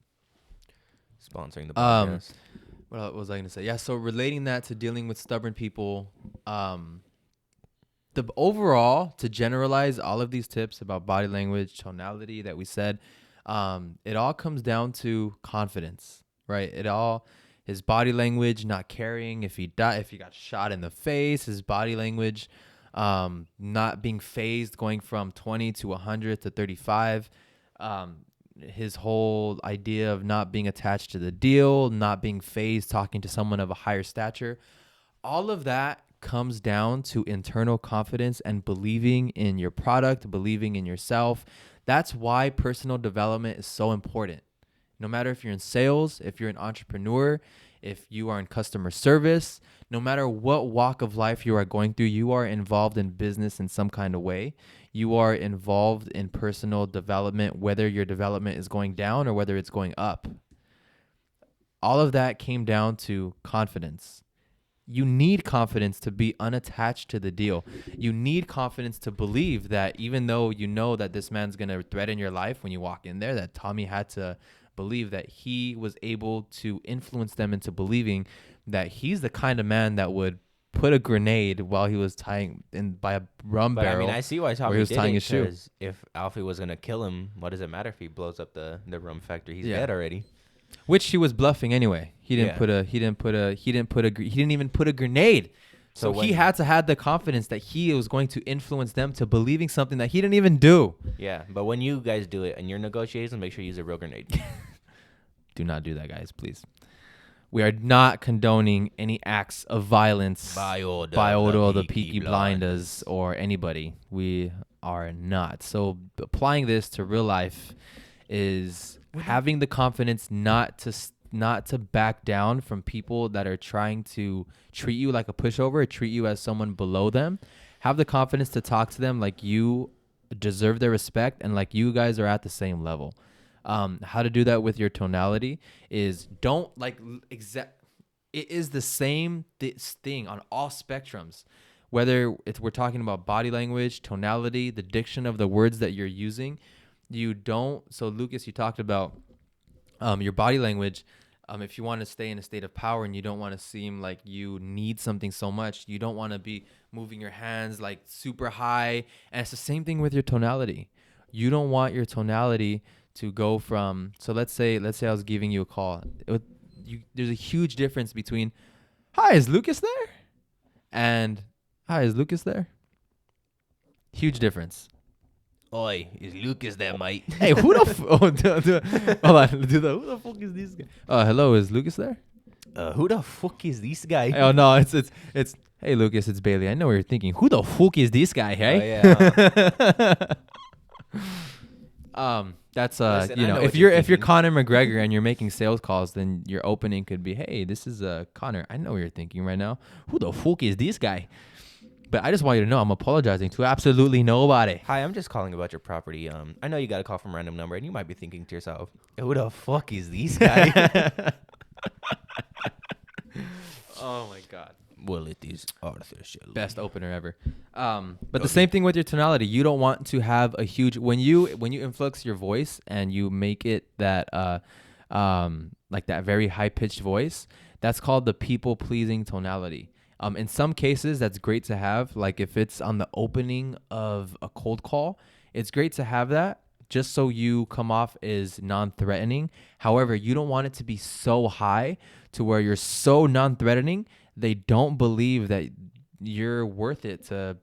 Sponsoring the podcast. What was I gonna say? Yeah, so relating that to dealing with stubborn people, the overall to generalize all of these tips about body language, tonality that we said, it all comes down to confidence, right? His body language, not caring if he got shot in the face, his body language, not being phased, going from 20 to 100 to 35, his whole idea of not being attached to the deal, not being phased, talking to someone of a higher stature, all of that comes down to internal confidence and believing in your product, believing in yourself. That's why personal development is so important. No matter if you're in sales, if you're an entrepreneur, if you are in customer service, no matter what walk of life you are going through, you are involved in business in some kind of way. You are involved in personal development, whether your development is going down or whether it's going up. All of that came down to confidence. You need confidence to be unattached to the deal. You need confidence to believe that even though you know that this man's going to threaten your life when you walk in there, that Tommy had to believe that he was able to influence them into believing that he's the kind of man that would put a grenade while he was tying in by a rum But I mean, barrel I see why where Tommy he was did tying it, his shoe. because if Alfie was gonna kill him, what does it matter if he blows up the rum factory? He's Yeah. dead already. Which he was bluffing anyway. He didn't Yeah. put a he didn't put a he didn't put a he didn't even put a grenade. So So he when- had to have the confidence that he was going to influence them to believing something that he didn't even do. Yeah, but when you guys do it in your negotiations, make sure you use a real grenade. Do not do that, guys, please. We are not condoning any acts of violence by Odo, the Peaky Blinders, or anybody. We are not. So applying this to real life is having the confidence not to back down from people that are trying to treat you like a pushover or treat you as someone below them. Have the confidence to talk to them like you deserve their respect and like you guys are at the same level. How to do that with your tonality is don't like it is the same thing on all spectrums, whether it's we're talking about body language, tonality, the diction of the words that you're using. You don't. So Lucas, you talked about your body language. If you want to stay in a state of power and you don't want to seem like you need something so much, you don't want to be moving your hands like super high. And it's the same thing with your tonality. You don't want your tonality to go from, so let's say I was giving you a call. There's a huge difference between, hi, is Lucas there? And, hi, is Lucas there? Huge difference. Oi, is Lucas there, mate? Hey, who the hold on, who the fuck is this guy? Hello, is Lucas there? Who the fuck is this guy? Oh no, it's hey Lucas, it's Bailey. I know what you're thinking. Who the fuck is this guy, hey? That's Listen, I know if what you're you're thinking. Conor McGregor and you're making sales calls, then your opening could be, hey, this is Conor. I know what you're thinking right now. Who the fuck is this guy? But I just want you to know I'm apologizing to absolutely nobody. Hi, I'm just calling about your property. I know you got a call from a random number, and you might be thinking to yourself, who the fuck is this guy? Oh my god. Well, it is artificial. Best opener ever. But the same thing with your tonality. You don't want to have a huge when you influx your voice and you make it that like that very high pitched voice. That's called the people pleasing tonality. In some cases, that's great to have. Like if it's on the opening of a cold call, it's great to have that just so you come off as non-threatening. However, you don't want it to be so high to where you're so non-threatening they don't believe that you're worth it to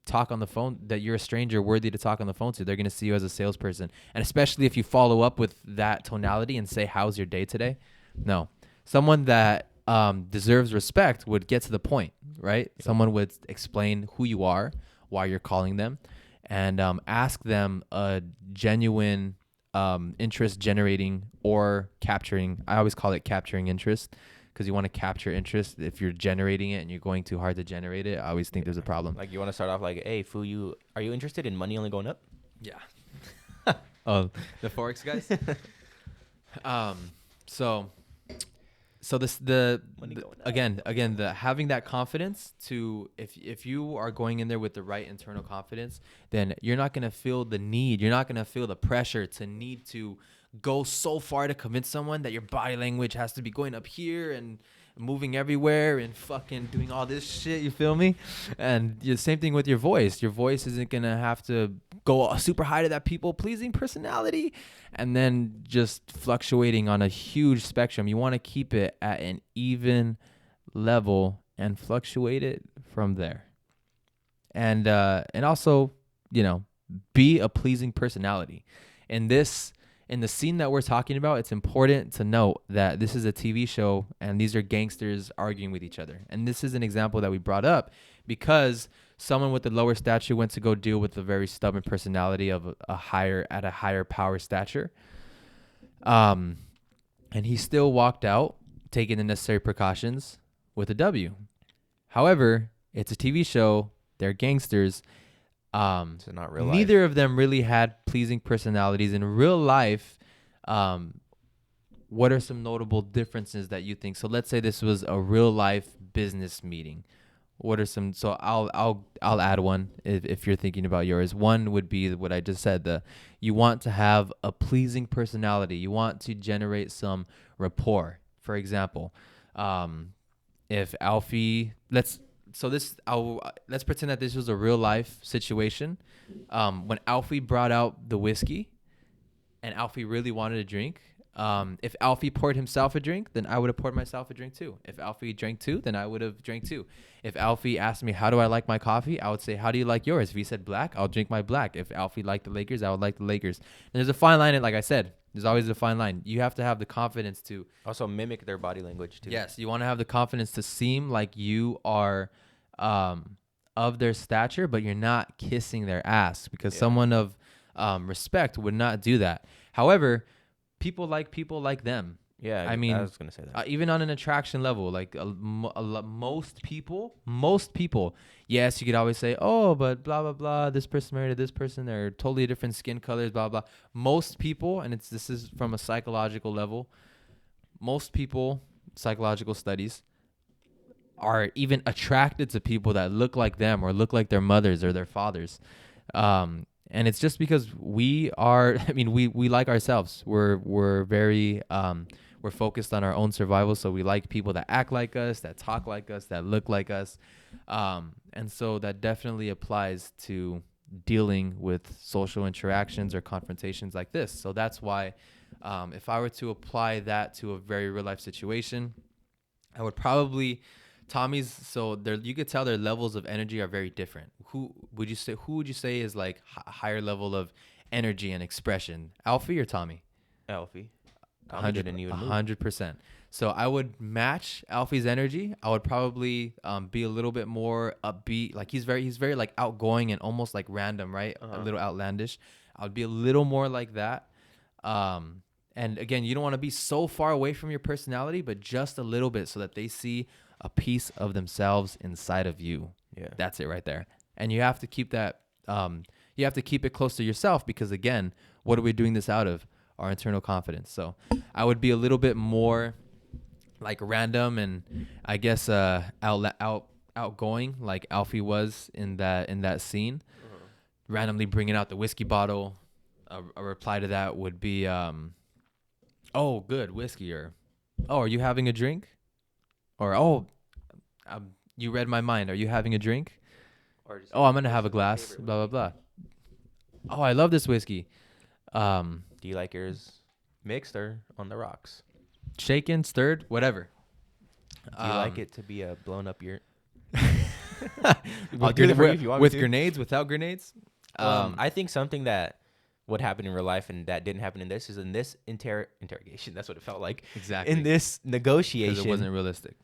talk on the phone, that you're a stranger worthy to talk on the phone to. They're going to see you as a salesperson. And especially if you follow up with that tonality and say, how's your day today? No. Someone that deserves respect would get to the point, right? Yep. Someone would explain who you are, why you're calling them, and ask them a genuine interest generating or capturing. I always call it capturing interest, because you want to capture interest. If you're generating it and you're going too hard to generate it, I always think there's a problem. Like you want to start off like, hey, Fu, are you interested in money only going up? Yeah. Oh, the Forex guys? So this again the having that confidence to if you are going in there with the right internal confidence, then you're not going to feel the need, you're not going to feel the pressure to need to go so far to convince someone that your body language has to be going up here and moving everywhere and fucking doing all this shit, you feel me? And the same thing with your voice. Your voice isn't going to have to go super high to that people-pleasing personality and then just fluctuating on a huge spectrum. You want to keep it at an even level and fluctuate it from there. And also, be a pleasing personality. In the scene that we're talking about, it's important to note that this is a TV show and these are gangsters arguing with each other. And this is an example that we brought up because someone with a lower stature went to go deal with a very stubborn personality of a higher power stature. And he still walked out, taking the necessary precautions with a W. However, it's a TV show. They're gangsters. So not real life. Neither of them really had pleasing personalities in real life. What are some notable differences that you think? So let's say this was a real life business meeting. What are some? So I'll add one if you're thinking about yours. One would be what I just said. You want to have a pleasing personality. You want to generate some rapport. For example, if Alfie, let's so this, let's pretend that this was a real life situation. When Alfie brought out the whiskey and Alfie really wanted a drink, if Alfie poured himself a drink, then I would have poured myself a drink too. If Alfie drank two, then I would have drank two. If Alfie asked me, how do I like my coffee? I would say, how do you like yours? If he said black, I'll drink my black. If Alfie liked the Lakers, I would like the Lakers. And there's a fine line. And like I said, there's always a fine line. You have to have the confidence to, Also mimic their body language too. yes, you want to have the confidence to seem like you are of their stature, but you're not kissing their ass, because Yeah. someone of respect would not do that. However, people like them. Yeah, I mean, I was gonna say that. Even on an attraction level, like most people, yes, you could always say, oh, but blah, blah, blah, this person married to this person, they're totally different skin colors, blah, blah. Most people, and this is from a psychological level, most people, psychological studies, are even attracted to people that look like them or look like their mothers or their fathers. And it's just because we are, I mean, we like ourselves. We're very, we're focused on our own survival. So we like people that act like us, that talk like us, that look like us. And so that definitely applies to dealing with social interactions or confrontations like this. So that's why, if I were to apply that to a very real life situation, I would probably, Tommy's, so there, you could tell their levels of energy are very different. Who would you say is like higher level of energy and expression, Alfie or Tommy? Alfie. Tommy didn't even move. 100%. So I would match Alfie's energy. I would probably be a little bit more upbeat. Like he's very like outgoing and almost like random, right? A little outlandish. I would be a little more like that. And again, you don't want to be so far away from your personality, but just a little bit, so that they see a piece of themselves inside of you. Yeah. That's it right there. And you have to keep that, you have to keep it close to yourself, because again, what are we doing this out of? Our internal confidence. So I would be a little bit more like random and I guess outgoing, like Alfie was in that scene. Randomly bringing out the whiskey bottle. A reply to that would be, oh, good whiskey, or, oh, are you having a drink? Or, oh, you read my mind. Are you having a drink? Or just Oh, I'm gonna have a glass. Blah blah blah. Oh, I love this whiskey. Do you like yours mixed or on the rocks? Shaken, stirred, whatever. Do you like it to be a blown up your? I'll get it for you if you want me with to. grenades, without grenades. I think something that would happen in real life and that didn't happen in this is in this interrogation. That's what it felt like. Exactly. In this negotiation, Because it wasn't realistic.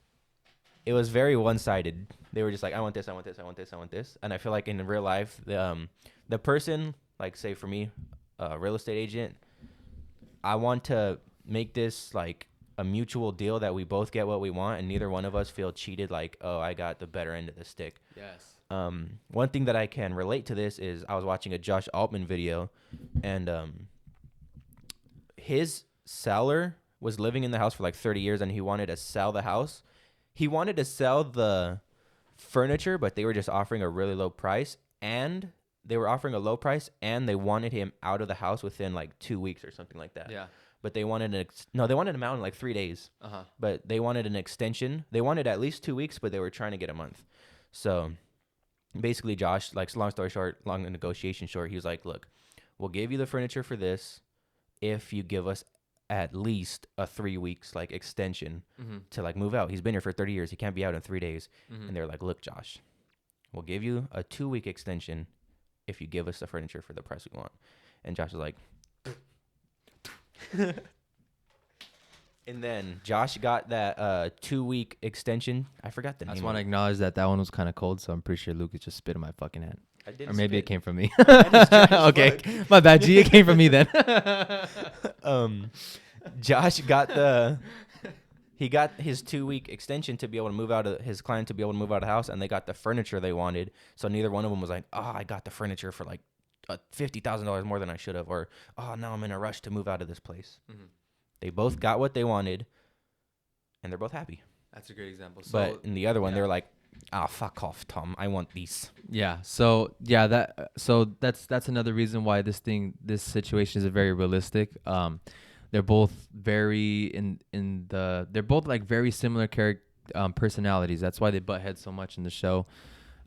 it was very one-sided. They were just like, I want this, I want this, I want this, I want this. And I feel like in real life, the person, like say for me, a real estate agent, I want to make this like a mutual deal that we both get what we want and neither one of us feel cheated, like, oh, I got the better end of the stick. Yes. One thing that I can relate to this is I was watching a Josh Altman video, and his seller was living in the house for like 30 years and he wanted to sell the house. He wanted to sell the furniture, but they were just offering a really low price, and they were offering a low price and they wanted him out of the house within like 2 weeks or something like that. Yeah. But they wanted they wanted him out in like 3 days. But they wanted an extension. They wanted at least 2 weeks, but they were trying to get a month. So basically, Josh, like, long story short, long negotiation short, he was like, look, we'll give you the furniture for this if you give us at least a 3 weeks like extension to like move out. He's been here for 30 years. He can't be out in 3 days. And they're like, look, Josh, we'll give you a 2-week extension if you give us the furniture for the price we want. And Josh was like, and then Josh got that 2-week extension. I forgot the I name. just want to acknowledge that one was kind of cold, so I'm pretty sure Lucas just spit in my fucking hand. I didn't Or maybe spit. it came from me. That is trash as Okay, fuck. my bad, G. It came from me then. Josh got he got his 2-week extension to be able to move out of his client to be able to move out of the house, and they got the furniture they wanted. So neither one of them was like, oh, I got the furniture for like $50,000 more than I should have, or oh, now I'm in a rush to move out of this place. They both got what they wanted, and they're both happy. That's a great example. So, But in the other one, they're like, "Ah, fuck off, Tom. I want these." yeah. So yeah, that's another reason why this situation is very realistic. They're both very they're both like very similar personalities. That's why they butt heads so much in the show.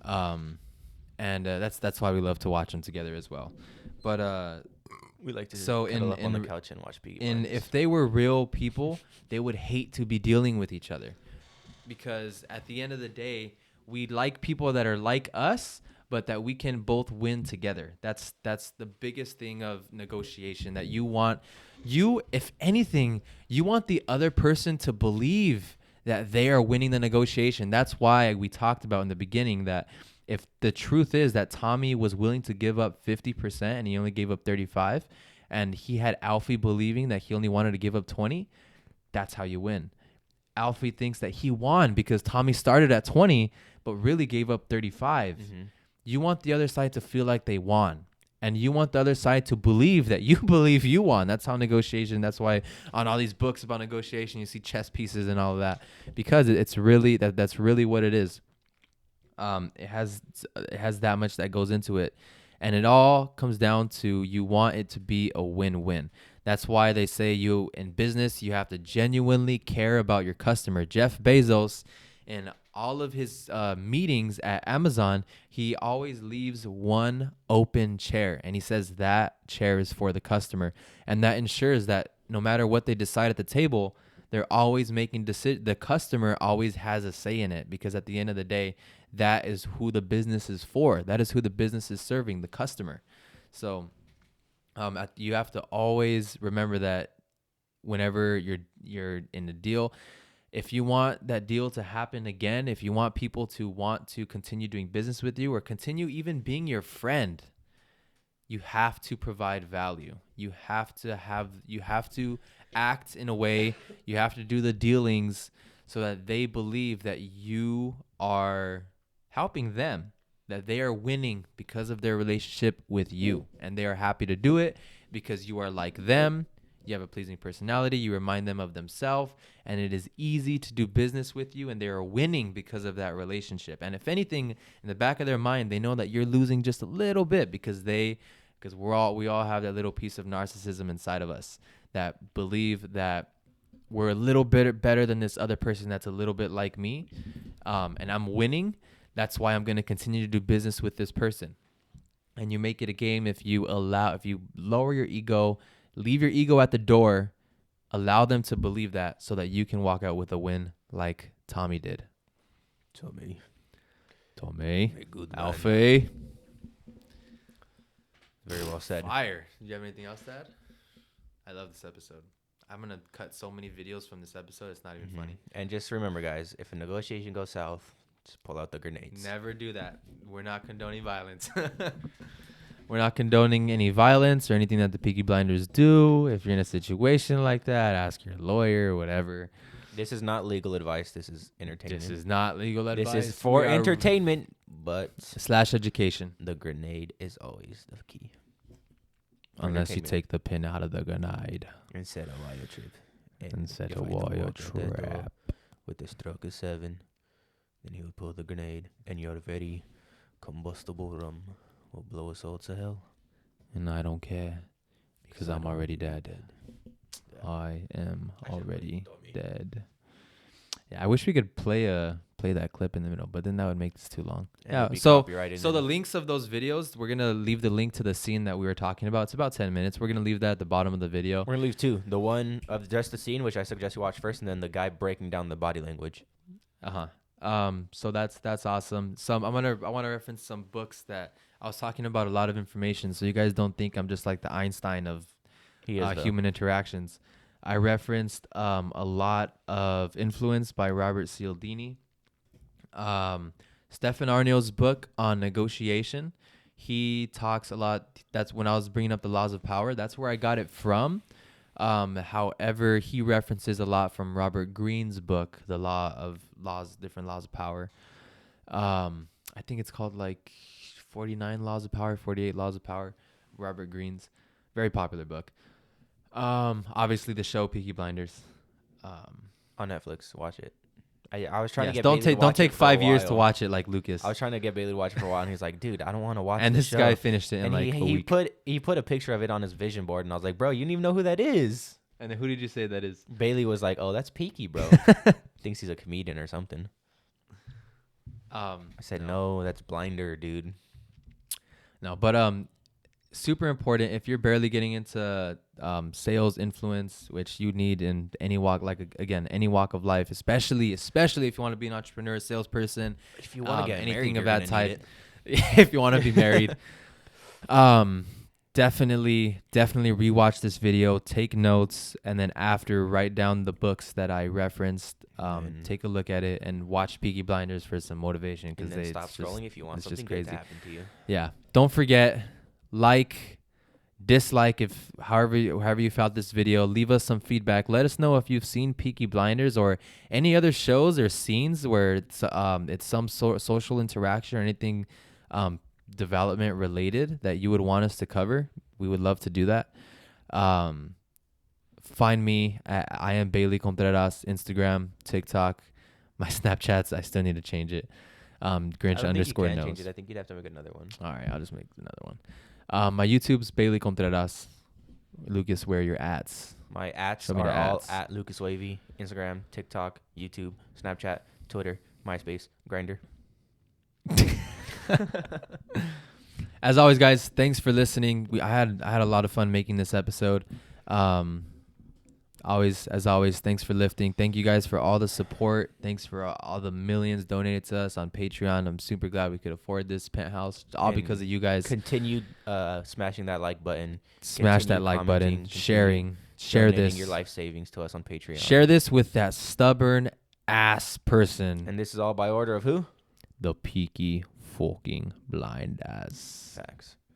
And that's why we love to watch them together as well. But We like to so cuddle up on the couch and watch Peaky in Blinders. if they were real people, they would hate to be dealing with each other, because at the end of the day, we like people that are like us, but that we can both win together. That's the biggest thing of negotiation, that if anything, you want the other person to believe that they are winning the negotiation. That's why we talked about in the beginning that if the truth is that Tommy was willing to give up 50% and he only gave up 35, and he had Alfie believing that he only wanted to give up 20, that's how you win. Alfie thinks that he won because Tommy started at 20 but really gave up 35. Mm-hmm. You want the other side to feel like they won. And you want the other side to believe that you believe you won. That's how negotiation. That's why on all these books about negotiation, you see chess pieces and all of that, because it's really that's really what it is. It has that much that goes into it, and it all comes down to you want it to be a win-win. That's why they say you in business, you have to genuinely care about your customer. Jeff Bezos, in all of his meetings at Amazon, he always leaves one open chair, and he says that chair is for the customer, and that ensures that no matter what they decide at the table, they're always making decisions. The customer always has a say in it, because at the end of the day, that is who the business is for. That is who the business is serving, the customer. So you have to always remember that whenever you're in a deal, if you want that deal to happen again, if you want people to want to continue doing business with you or continue even being your friend, you have to provide value. You have to act in a way, you have to do the dealings so that they believe that you are helping them, that they are winning because of their relationship with you, and they are happy to do it because you are like them. You have a pleasing personality, you remind them of themselves, and it is easy to do business with you, and they are winning because of that relationship. And if anything, in the back of their mind, they know that you're losing just a little bit because we all have that little piece of narcissism inside of us that believe that we're a little bit better than this other person that's a little bit like me, and I'm winning. That's why I'm going to continue to do business with this person. And you make it a game if you lower your ego, leave your ego at the door, allow them to believe that so that you can walk out with a win like Tommy did. Tommy. Alfie. Very well said. Fire. Do you have anything else to add? I love this episode. I'm going to cut so many videos from this episode. It's not even funny. And just remember, guys, if a negotiation goes south, just pull out the grenades. Never do that. We're not condoning violence. We're not condoning any violence or anything that the Peaky Blinders do. If you're in a situation like that, ask your lawyer or whatever. This is not legal advice. This is entertainment. This is not legal advice. This is for entertainment, but / education. The grenade is always the key. Unless you take the pin out of the grenade. Instead of wire trip. Instead of wire trap. With the stroke of 7, then he would pull the grenade, and your very combustible rum will blow us all to hell. And I don't care, because I'm already dead. I am already dead. Yeah, I wish we could play that clip in the middle, but then that would make this too long. Yeah. So the links of those videos, we're gonna leave the link to the scene that we were talking about. It's about 10 minutes. We're gonna leave that at the bottom of the video. We're gonna leave 2. The one of just the scene, which I suggest you watch first, and then the guy breaking down the body language. So that's awesome. I want to reference some books that I was talking about, a lot of information, so you guys don't think I'm just like the Einstein of human interactions. I referenced a lot of Influence by Robert Cialdini. Stefan Arnold's book on negotiation. He talks a lot. That's when I was bringing up the laws of power. That's where I got it from. However, he references a lot from Robert Greene's book, Different Laws of Power. I think it's called like 49 Laws of Power, 48 Laws of Power. Robert Greene's very popular book. Obviously the show Peaky Blinders. On Netflix, watch it. I was trying to get don't Bailey don't take 5 years to watch it like Lucas. I was trying to get Bailey to watch it for a while, and he's like, "Dude, I don't want to watch." And the this show. guy finished it in and like a week. He put a picture of it on his vision board, and I was like, "Bro, you didn't even know who that is." And then who did you say that is? Bailey was like, "Oh, that's Peaky, bro." Thinks he's a comedian or something. I said, "No, that's Blinder, dude." No, but super important if you're barely getting into sales influence, which you need in any walk, like again, any walk of life, especially if you want to be an entrepreneur, a salesperson, If you want to get anything married, of you're that gonna need type. it. If you want to be married, um, definitely rewatch this video, take notes, and then after write down the books that I referenced. And Take a look at it and watch Peaky Blinders for some motivation And because then stop scrolling if you want it's just something good to crazy. happen to you. Yeah. Don't forget, like, dislike if however you felt this video. Leave us some feedback. Let us know if you've seen Peaky Blinders or any other shows or scenes where it's some social interaction or anything development related that you would want us to cover. We would love to do that. Find me at I am Bailey Contreras, Instagram, TikTok. My Snapchats, I still need to change it. Grinch underscore knows. Change it. I think you'd have to make another one. All right, I'll just make another one. My YouTube's Bailey Contreras. Lucas, where your ats? My ats Show me are the all ats. at Lucas Wavy. Instagram, TikTok, YouTube, Snapchat, Twitter, MySpace, Grinder. As always, guys, thanks for listening. I had a lot of fun making this episode. As always, thanks for lifting. Thank you guys for all the support. Thanks for all the millions donated to us on Patreon. I'm super glad we could afford this penthouse, all And because of you guys. Continue smashing that like button. Smash that Continue like commenting, button, sharing, share donating this. your life savings to us on Patreon. Share this with that stubborn ass person. And this is all by order of who? The Peaky fucking Blinders. Facts.